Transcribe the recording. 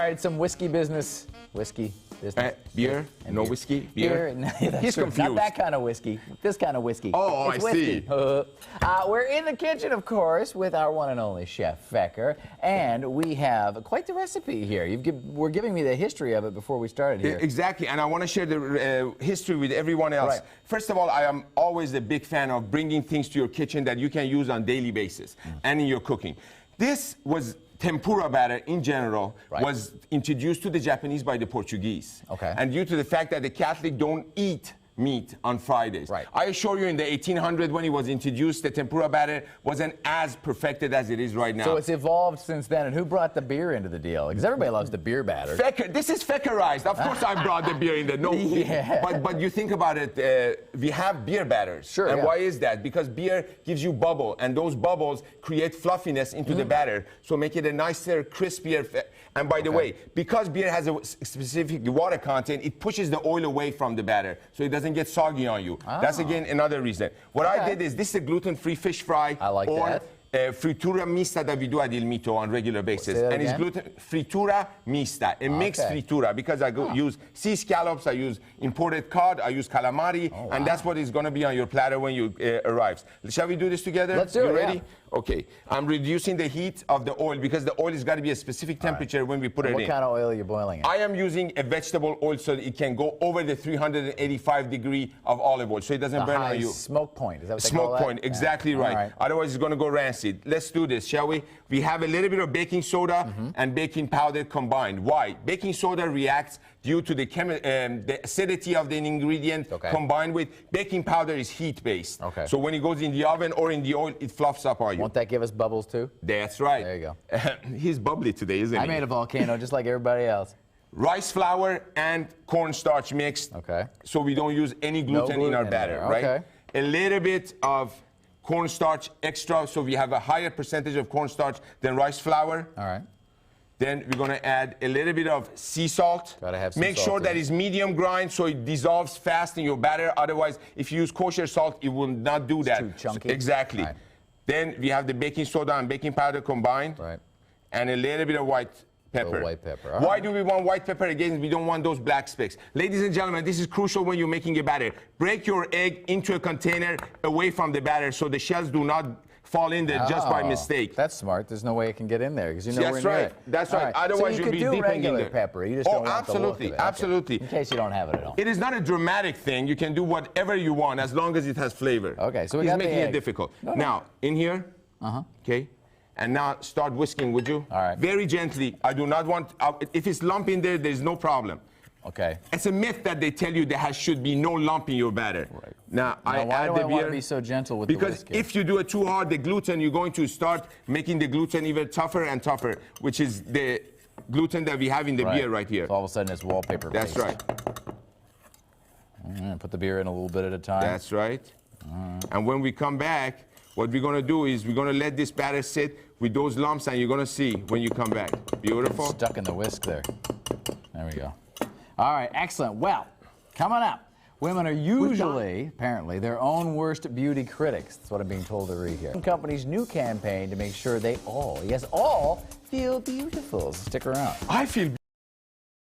right, some whiskey business. Whiskey business. Beer? And no beer. whiskey? Beer? No, He's true. confused. Not that kind of whiskey. This kind of whiskey. Oh, it's I whiskey. see. We're in the kitchen, of course, with our one and only Chef Feker, and we have quite the recipe here. We're giving me the history of it before we started here. Exactly, and I want to share the history with everyone else. Right. First of all, I am always a big fan of bringing things to your kitchen that you can use on a daily basis and in your cooking. This was tempura batter in general was introduced to the Japanese by the Portuguese. Okay. And due to the fact that the Catholic don't eat meat on Fridays. Right. I assure you in the 1800s when it was introduced, the tempura batter wasn't as perfected as it is right now. So it's evolved since then, and who brought the beer into the deal? Because everybody loves the beer batter. Feker, this is Fekerized. Of course I brought the beer in there. No, Yeah. but you think about it, we have beer batters. Sure, and yeah. why is that? Because beer gives you bubble, and those bubbles create fluffiness into the batter, so make it a nicer, crispier. And by the way, because beer has a specific water content, it pushes the oil away from the batter, so it doesn't get soggy on you. That's again another reason. What I did is, this is a gluten-free fish fry. I like that. Fritura mista that we do at Il Mito on regular basis. And it's gluten fritura mista, a mixed fritura, because I use sea scallops, I use imported cod, I use calamari, and that's what is going to be on your platter when you arrives. Shall we do this together? Let's do it. You ready? Yeah. Okay. I'm reducing the heat of the oil because the oil has got to be a specific temperature when we put it in. What kind of oil are you boiling in? I am using a vegetable oil so that it can go over the 385 degree of olive oil, so it doesn't burn on you. Smoke point. Is that what they Smoke call that? point, exactly right. Otherwise, it's going to go rancid. Let's do this, shall we? We have a little bit of baking soda and baking powder combined. Why? Baking soda reacts due to the acidity of the ingredient combined with baking powder is heat-based. So when it goes in the oven or in the oil, it fluffs up on you. Won't that give us bubbles too? That's right. There you go. He's bubbly today, isn't he? I made a volcano just like everybody else. Rice flour and cornstarch mixed. So we don't use any gluten in our batter, right? A little bit of cornstarch extra, so we have a higher percentage of cornstarch than rice flour. All right. Then we're going to add a little bit of sea salt. Gotta have some Make salt sure in that it. it's medium grind so it dissolves fast in your batter. Otherwise, if you use kosher salt, it will not do that. Too chunky. Exactly. Right. Then we have the baking soda and baking powder combined. And a little bit of white pepper. White pepper. Why do we want white pepper? Again, we don't want those black specks. Ladies and gentlemen, this is crucial when you're making a batter. Break your egg into a container away from the batter so the shells do not fall in there just by mistake. That's smart. There's no way it can get in there because you know That's right. That's right. Otherwise, so you'll be do dipping regular in there. pepper. You just don't want the look of it. Absolutely. In case you don't have it at all. It is not a dramatic thing. You can do whatever you want as long as it has flavor. Okay, so we He's got making the it egg. difficult. Now, in here. Okay. And now start whisking, would you? All right. Very gently. I do not want, if it's lump in there, there's no problem. Okay. It's a myth that they tell you there should be no lump in your batter. Now, I why add do the I want to beer be so gentle with the because whisk? if you do it too hard, the gluten, you're going to start making the gluten even tougher and tougher, which is the gluten that we have in the beer right here. So all of a sudden it's wallpaper That's paste. right. Put the beer in a little bit at a time. That's right. And when we come back, what we're going to do is we're going to let this batter sit with those lumps, and you're going to see when you come back. Beautiful. It's stuck in the whisk there. There we go. All right, excellent. Well, coming up, women are usually, apparently, their own worst beauty critics. That's what I'm being told to read here. The company's new campaign to make sure they all, yes, all, feel beautiful. So stick around. I feel